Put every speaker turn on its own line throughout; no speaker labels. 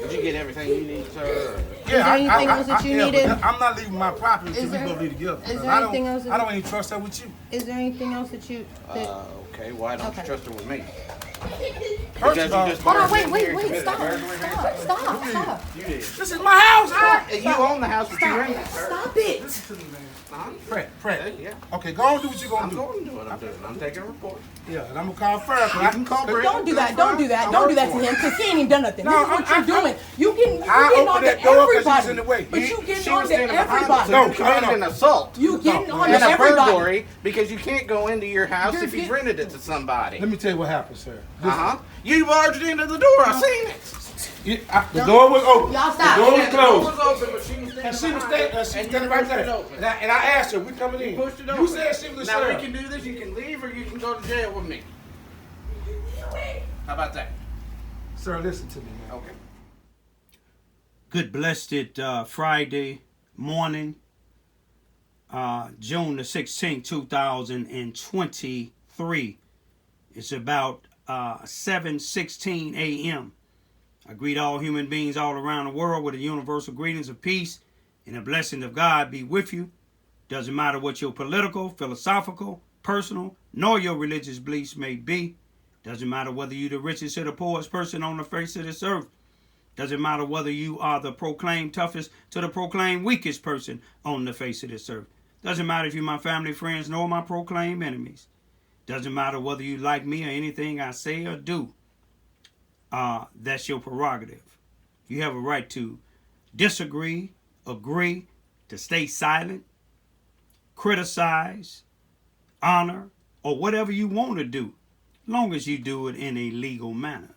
Did you get everything you need, sir?
Is there anything else that you needed?
I'm not leaving my property until we both leave together.
Is there anything else?
I don't even trust her with you.
Is there anything else that you?
Okay. Why don't you trust her with me?
First of all,
hold on, wait, stop.
You did.
This is my house.
You own the house, but you rent it, sir.
Stop it.
Fred.
Yeah.
Okay, go on and do what you're going
I'm
to do.
going to do what I'm doing. I'm taking a report.
Yeah, and I'm going to call first. I can call Brett.
Don't do that to him, because he ain't even done nothing.
No,
this is what you're doing. You getting on to
that door 'cause she was in
everybody.
the way.
But you getting
She
on
was
to
standing behind
everybody.
us, so you committed an assault.
You getting on to
And a
everybody.
burglary because you can't go into your house if you've rented it to somebody.
Let me tell you what happened, sir.
You barged into the door. I seen it.
The door was open.
Y'all stop.
The door was
The door
closed.
was open, but she was
And
standing
she was
behind it,
standing right there. And I asked her, we coming in.
You pushed it open.
You said she was a
Now we
sheriff.
can do this. You can leave or you can go to jail with me. How about that?
Sir, listen to me, man.
Okay.
Good blessed Friday morning, June the 16th, 2023. It's about 7:16 a.m. I greet all human beings all around the world with the universal greetings of peace and the blessing of God be with you. Doesn't matter what your political, philosophical, personal, nor your religious beliefs may be. Doesn't matter whether you're the richest or the poorest person on the face of this earth. Doesn't matter whether you are the proclaimed toughest to the proclaimed weakest person on the face of this earth. Doesn't matter if you're my family, friends, nor my proclaimed enemies. Doesn't matter whether you like me or anything I say or do. That's your prerogative. You have a right to disagree, agree, to stay silent, criticize, honor, or whatever you want to do, long as you do it in a legal manner.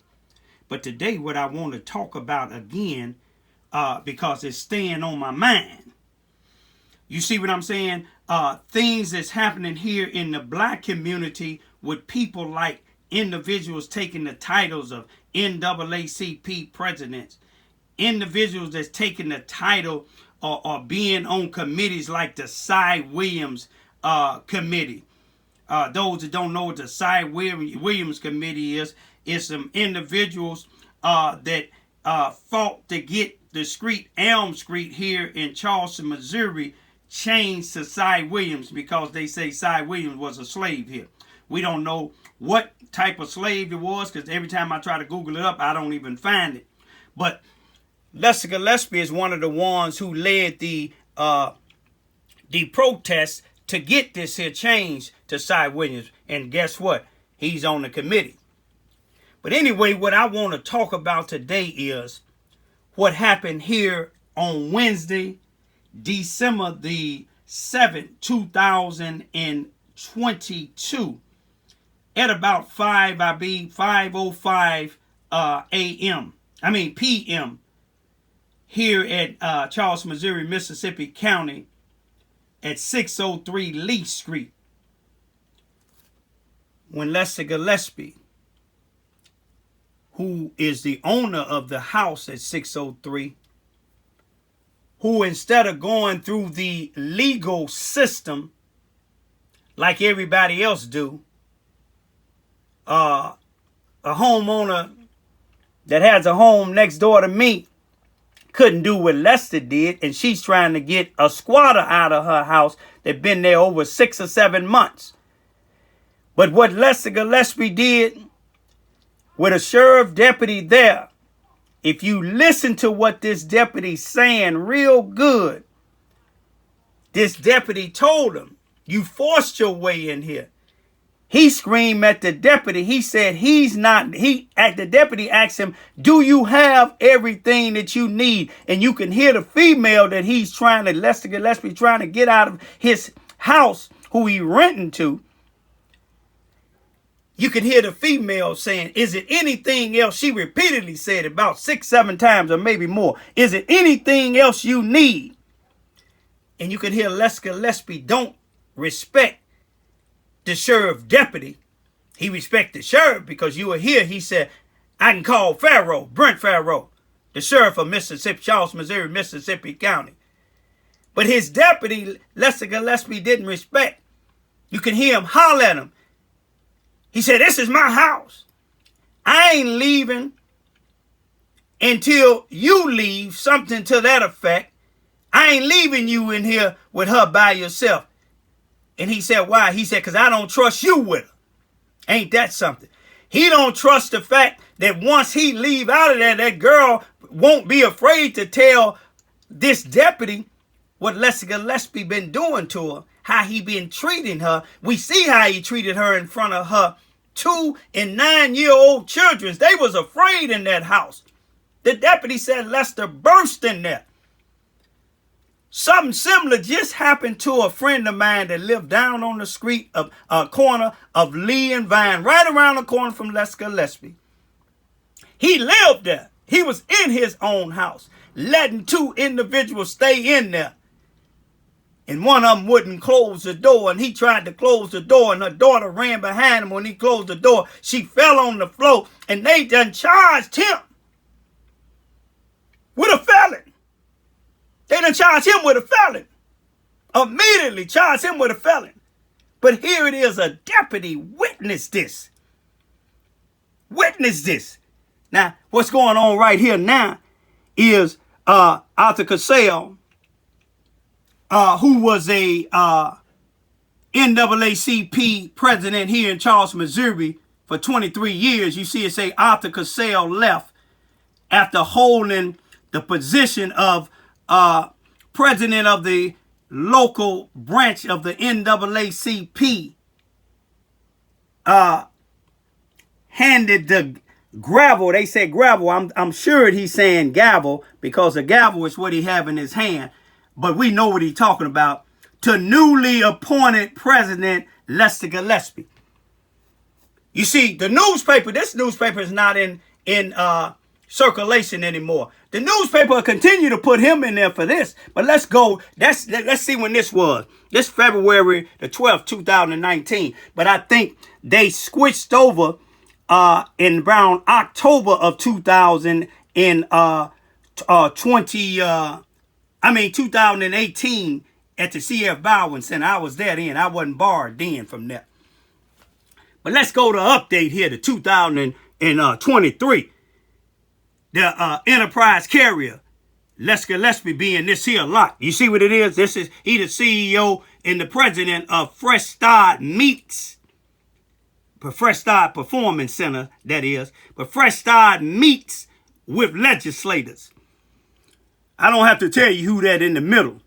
But today what I want to talk about again, because it's staying on my mind. You see what I'm saying? Things that's happening here in the black community with people like individuals taking the titles of NAACP presidents, individuals that's taking the title or being on committees like the Cy Williams committee. Those that don't know what the Cy Williams committee is, it's some individuals that fought to get the street, Elm Street here in Charleston, Missouri, changed to Cy Williams because they say Cy Williams was a slave here. We don't know what type of slave it was because every time I try to Google it up, I don't even find it. But Lester Gillespie is one of the ones who led the protests to get this here change to Cy Williams. And guess what? He's on the committee. But anyway, what I want to talk about today is what happened here on Wednesday, December the 7th, 2022, at about 5:05 p.m. here at Charleston, Missouri, Mississippi County at 603 Lee Street. When Lester Gillespie, who is the owner of the house at 603, who instead of going through the legal system like everybody else do, a homeowner that has a home next door to me couldn't do what Lester did, and she's trying to get a squatter out of her house that been there over 6 or 7 months. But what Lester Gillespie did with a sheriff deputy there, if you listen to what this deputy's saying real good, this deputy told him, you forced your way in here. He screamed at the deputy. He said the deputy asked him, do you have everything that you need? And you can hear the female that Lester Gillespie trying to get out of his house, who he renting to. You can hear the female saying, is it anything else? She repeatedly said about 6, 7 times or maybe more. Is it anything else you need? And you can hear Lester Gillespie don't respect the sheriff deputy. He respect the sheriff because you were here. He said, I can call Brent Farrow, the sheriff of Mississippi, Charleston, Missouri, Mississippi County. But his deputy, Lester Gillespie, didn't respect. You can hear him holler at him. He said, this is my house. I ain't leaving until you leave, something to that effect. I ain't leaving you in here with her by yourself. And he said, why? He said, because I don't trust you with her. Ain't that something? He don't trust the fact that once he leave out of there, that girl won't be afraid to tell this deputy what Lester Gillespie been doing to her, how he been treating her. We see how he treated her in front of her 2 and 9-year-old children. They was afraid in that house. The deputy said Lester burst in there. Something similar just happened to a friend of mine that lived down on the street of corner of Lee and Vine, right around the corner from Lester Gillespie. He lived there. He was in his own house, letting 2 individuals stay in there. And one of them wouldn't close the door, and he tried to close the door, and her daughter ran behind him. When he closed the door, she fell on the floor, and they done charged him with a felon. They done charged him with a felon. Immediately charged him with a felon. But here it is, a deputy witnessed this. Witnessed this. Now, what's going on right here now is Arthur Cassell, who was a NAACP president here in Charleston, Missouri for 23 years. You see it say Arthur Cassell left after holding the position of president of the local branch of the NAACP. Handed the gravel. They said gravel. I'm sure he's saying gavel because the gavel is what he have in his hand. But we know what he's talking about. To newly appointed President Lester Gillespie. You see, the newspaper, this newspaper is not in circulation anymore. The newspaper will continue to put him in there for this. But let's go. Let's see when this was. This February the 12th, 2019. But I think they switched over in around October of 2018 at the C.F. Bowen Center. I was there then. I wasn't barred then from that. But let's go to update here to 2023. The enterprise carrier, Lester Gillespie, being this here lot. You see what it is? He the CEO and the president of Fresh Start Meets. Fresh Start Performance Center, that is. But Fresh Start meets with legislators. I don't have to tell you who that in the middle.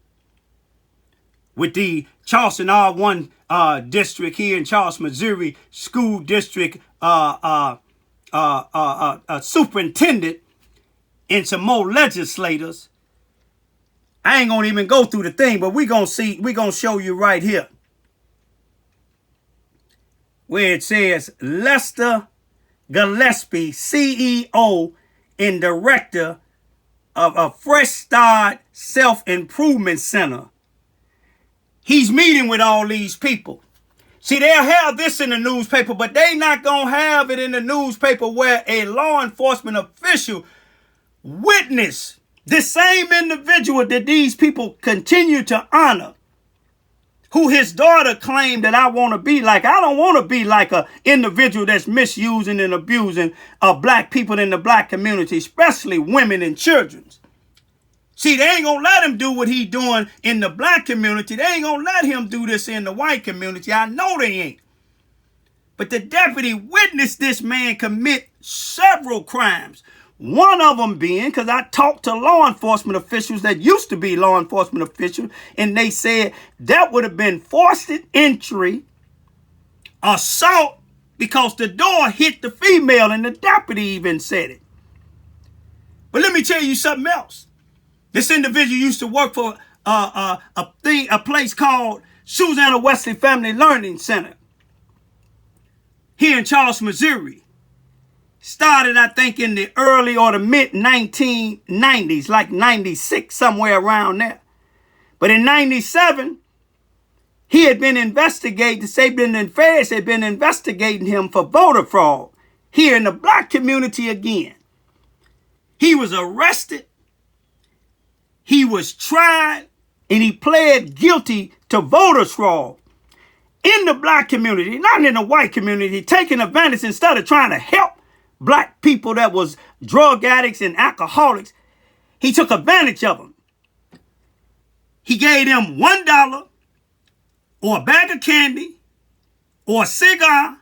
With the Charleston R1 district here in Charleston, Missouri, school district superintendent and some more legislators. I ain't gonna even go through the thing, but we're gonna show you right here where it says Lester Gillespie, CEO and director of a Fresh Start Self-Improvement Center. He's meeting with all these people. See, they'll have this in the newspaper, but they not gonna have it in the newspaper where a law enforcement official witnessed the same individual that these people continue to honor, who his daughter claimed that I want to be like. I don't want to be like an individual that's misusing and abusing black people in the black community, especially women and children. See, they ain't going to let him do what he doing in the black community. They ain't going to let him do this in the white community. I know they ain't. But the deputy witnessed this man commit several crimes. One of them being, because I talked to law enforcement officials that used to be law enforcement officials, and they said that would have been forced entry, assault, because the door hit the female, and the deputy even said it. But let me tell you something else. This individual used to work for a place called Susanna Wesley Family Learning Center here in Charleston, Missouri. Started, I think, in the early or the mid 1990s, like 96, somewhere around there. But in 97, he had been investigated. The Sabin and Feds had been investigating him for voter fraud here in the black community again. He was arrested. He was tried, and he pled guilty to voter fraud in the black community, not in the white community, taking advantage instead of trying to help black people that was drug addicts and alcoholics. He took advantage of them. He gave them $1 or a bag of candy or a cigar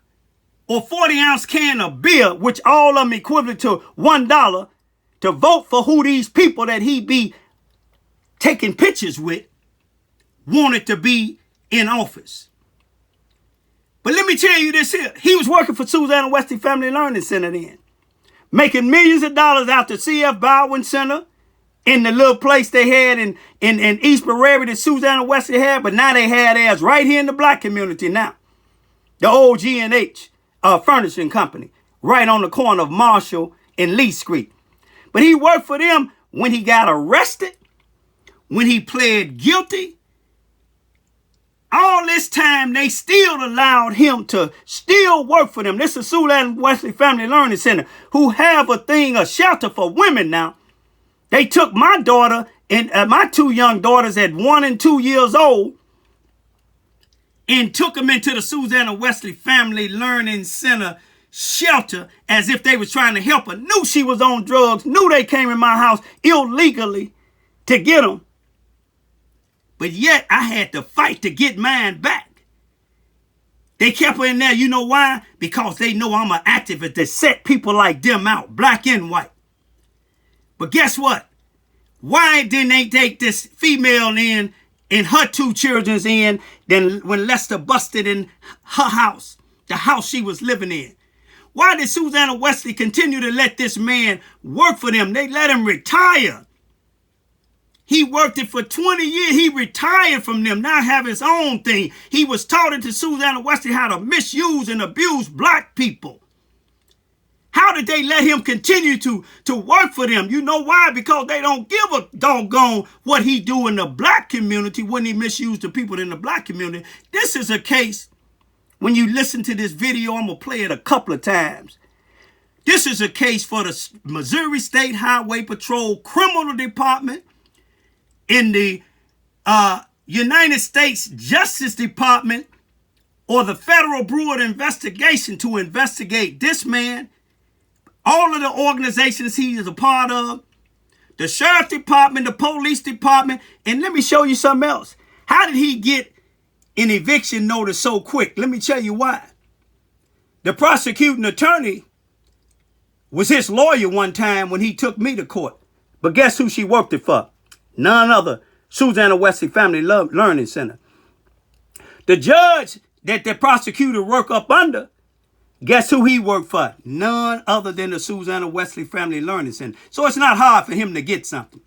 or 40-ounce can of beer, which all of them equivalent to $1, to vote for who these people that he be taking pictures with wanted to be in office. But let me tell you this here. He was working for Susanna Wesley Family Learning Center then, making millions of dollars out the C.F. Bowen Center in the little place they had in East Prairie that Susanna Wesley had, but now they had theirs right here in the black community now. The old G&H Furnishing Company, right on the corner of Marshall and Lee Street. But he worked for them when he got arrested, when he pled guilty. All this time, they still allowed him to still work for them. This is Susanna Wesley Family Learning Center, who have a shelter for women now. They took my daughter and my two young daughters at 1 and 2 years old and took them into the Susanna Wesley Family Learning Center shelter as if they was trying to help her. Knew she was on drugs, knew they came in my house illegally to get them. But yet I had to fight to get mine back. They kept her in there. You know why? Because they know I'm an activist that set people like them out, black and white. But guess what? Why didn't they take this female in and her 2 children's in then when Lester busted in her house, the house she was living in? Why did Susanna Wesley continue to let this man work for them? They let him retire. He worked it for 20 years. He retired from them, now have his own thing. He was taught to Susanna Wesley how to misuse and abuse black people. How did they let him continue to work for them? You know why? Because they don't give a doggone what he do in the black community when he misused the people in the black community. This is a case, when you listen to this video, I'm going to play it a couple of times. This is a case for the Missouri State Highway Patrol Criminal Department in the United States Justice Department or the Federal Bureau of Investigation to investigate this man, all of the organizations he is a part of, the Sheriff Department, the Police Department, and let me show you something else. How did he get an eviction notice so quick? Let me tell you why. The prosecuting attorney was his lawyer one time when he took me to court. But guess who she worked it for? None other, Susanna Wesley Family Learning Center. The judge that the prosecutor worked up under, guess who he worked for? None other than the Susanna Wesley Family Learning Center. So it's not hard for him to get something.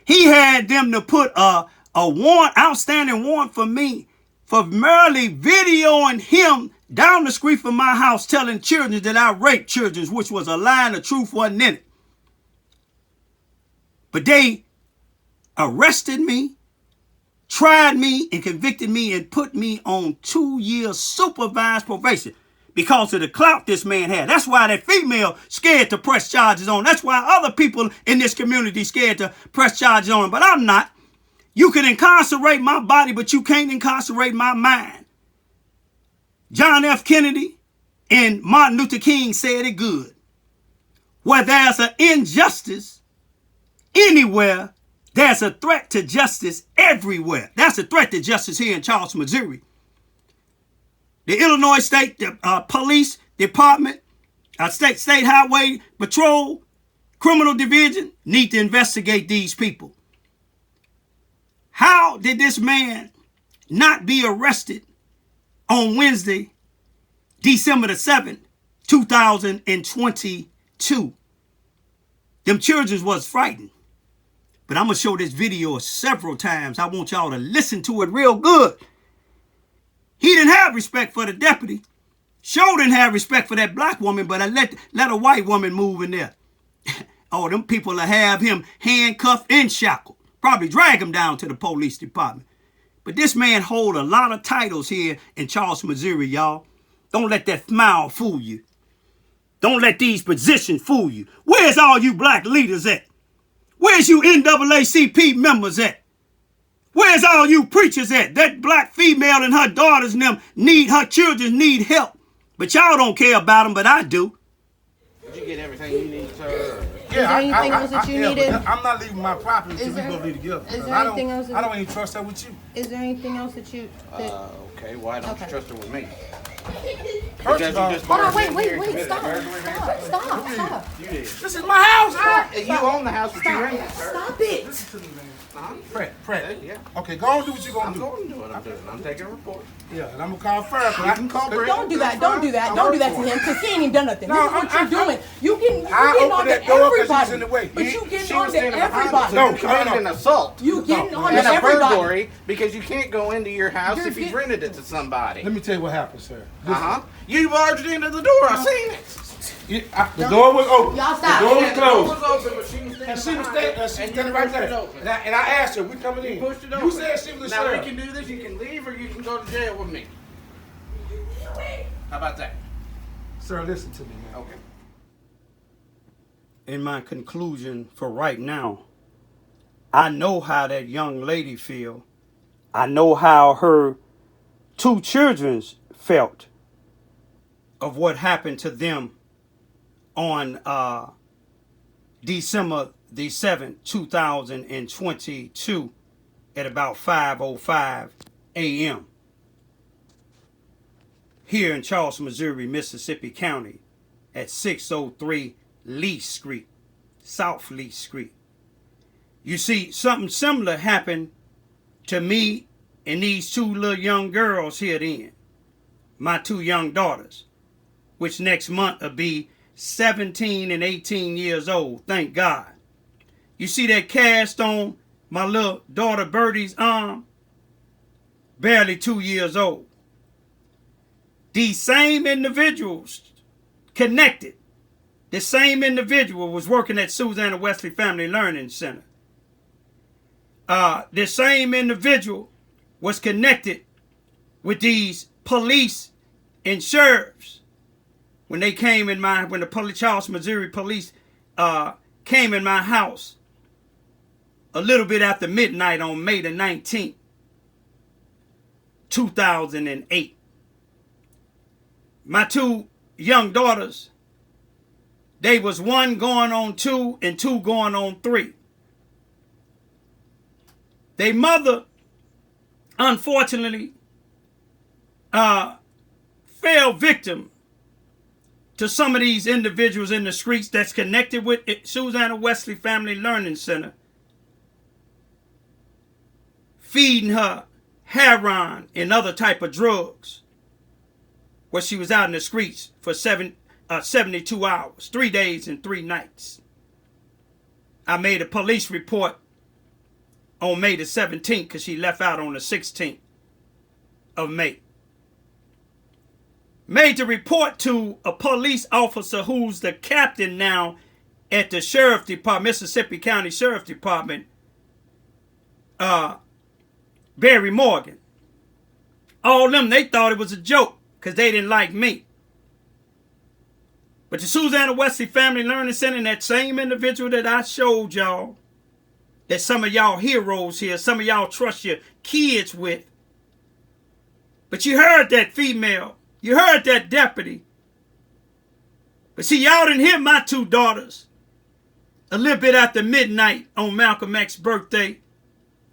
He had them to put a warrant, outstanding warrant for me, for merely videoing him down the street from my house telling children that I raped children, which was a lie and the truth wasn't in it. But they arrested me, tried me, and convicted me and put me on 2 years supervised probation because of the clout this man had. That's why that female scared to press charges on him. That's why other people in this community scared to press charges on him. But I'm not. You can incarcerate my body, but you can't incarcerate my mind. John F. Kennedy and Martin Luther King said it good. Where there's an injustice anywhere, there's a threat to justice everywhere. That's a threat to justice here in Charleston, Missouri. The Illinois State Police Department, State Highway Patrol, Criminal Division need to investigate these people. How did this man not be arrested on Wednesday, December the 7th, 2022? Them children was frightened. But I'm going to show this video several times. I want y'all to listen to it real good. He didn't have respect for the deputy. Sure didn't have respect for that black woman, but I let a white woman move in there. Oh, them people will have him handcuffed and shackled. Probably drag him down to the police department. But this man hold a lot of titles here in Charleston, Missouri, y'all. Don't let that smile fool you. Don't let these positions fool you. Where's all you black leaders at? Where's you NAACP members at? Where's all you preachers at? That black female and her daughters and them her children need help. But y'all don't care about them, but I do.
you get everything you need, sir?
Is there anything else that you needed?
But I'm not leaving my property until
Is
we
there-
go leave together.
is
'Cause
there
I
anything else that-
I don't even trust that with you.
Is there anything else that you?
Okay, why don't
Okay.
you trust her with me?
First
Because
of all,
you just
Hold on,
barged in
wait,
here and
wait,
committed
stop,
burglary.
stop.
You did.
this is my house, huh?
You own the house that you rented, sir.
Stop it.
Listen to me, man.
Huh?
Fred.
Yeah.
Okay, go on and do what you're gonna
I'm
do.
going to do what I'm doing. I'm taking a report.
Yeah, and I'm gonna call Fred.
You can call Brent.
Don't do that. Don't do that. Don't do that to him because he ain't even done nothing.
No,
This is what
I'm-
you're doing. You getting
I
on
opened
to
that door 'cause he was
everybody.
in the way.
But you
She
getting
was
on to
standing behind us
everybody.
No,
and you committed an assault.
You getting on to
And a
everybody.
burglary because you can't go into your house
You're
if you've
get-
rented it to somebody.
Let me tell you what happened, sir. Listen,
Uh-huh. You barged into the door. I seen it.
The door was open.
Y'all stop.
The door was
Yeah, the door
closed.
was open, but she was
And
standing
she was
behind it,
standing
and
right
you pushed it
there.
open.
And I asked her, we coming in.
Pushed it
You
open.
said she was a
Now we
sheriff.
can do this. You can leave or you can go to jail with me. How about that?
Sir, listen to me, man.
Okay.
In my conclusion for right now, I know how that young lady feel. I know how her two children felt of what happened to them on December the 7th, 2022 at about 5:05 a.m. here in Charleston, Missouri, Mississippi County at 603 Lee Street, South Lee Street. You see, something similar happened to me and these two little young girls here then, my two young daughters, which next month will be 17 and 18 years old, thank God. You see that cast on my little daughter Birdie's arm? Barely 2 years old. These same individuals connected. The same individual was working at Susanna Wesley Family Learning Center. The same individual was connected with these police and sheriffs when they came in when the Charleston, Missouri police came in my house a little bit after midnight on May the 19th, 2008. My two young daughters, they was 1 going on 2 and 2 going on 3. Their mother, unfortunately, fell victim to some of these individuals in the streets that's connected with Susanna Wesley Family Learning Center, feeding her heroin and other type of drugs, where she was out in the streets for 72 hours, 3 days and 3 nights. I made a police report on May the 17th because she left out on the 16th of May. Made the report to a police officer who's the captain now at the Sheriff Department, Mississippi County Sheriff Department, Barry Morgan. All of them, they thought it was a joke because they didn't like me. But the Susanna Wesley Family Learning Center, and that same individual that I showed y'all, that some of y'all heroes here, some of y'all trust your kids with. But you heard that female. You heard that deputy. But see, y'all didn't hear my two daughters a little bit after midnight on Malcolm X's birthday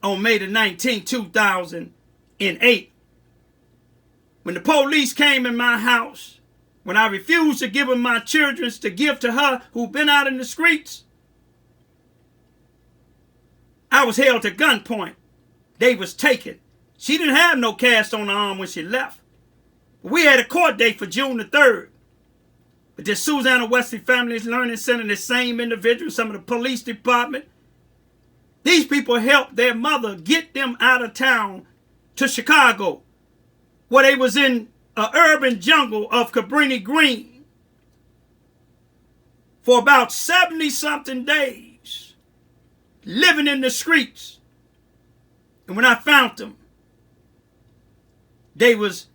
on May the 19th, 2008. When the police came in my house, when I refused to give them my children to give to her who'd been out in the streets, I was held to gunpoint. They was taken. She didn't have no cast on her arm when she left. We had a court date for June the 3rd. But this Susanna Wesley Family Learning Center, the same individual, some of the police department, these people helped their mother get them out of town to Chicago, where they was in an urban jungle of Cabrini Green for about 70-something days, living in the streets. And when I found them, they was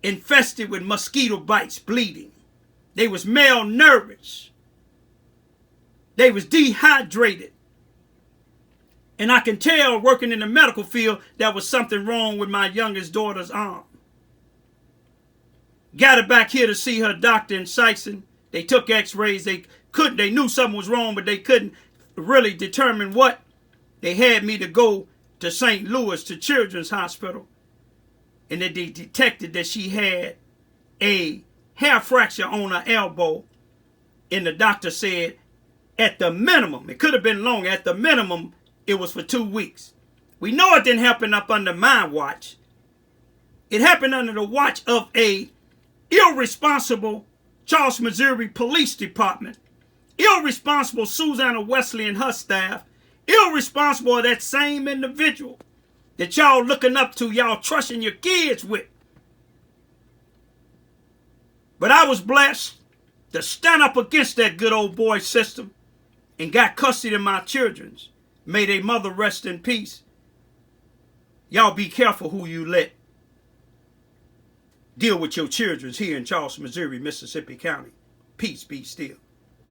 infested with mosquito bites, bleeding. They was malnourished. They was dehydrated. And I can tell, working in the medical field, there was something wrong with my youngest daughter's arm. Got her back here to see her doctor in Sykeston. They took x-rays. They They knew something was wrong, but they couldn't really determine what. They had me to go to St. Louis to Children's Hospital, and they detected that she had a hair fracture on her elbow, and the doctor said at the minimum, it could have been longer, at the minimum it was for 2 weeks. We know it didn't happen up under my watch. It happened under the watch of a irresponsible Charleston, Missouri Police Department, irresponsible Susanna Wesley and her staff, irresponsible of that same individual that y'all looking up to, y'all trusting your kids with. But I was blessed to stand up against that good old boy system and got custody of my children. May their mother rest in peace. Y'all be careful who you let deal with your children here in Charleston, Missouri, Mississippi County. Peace be still.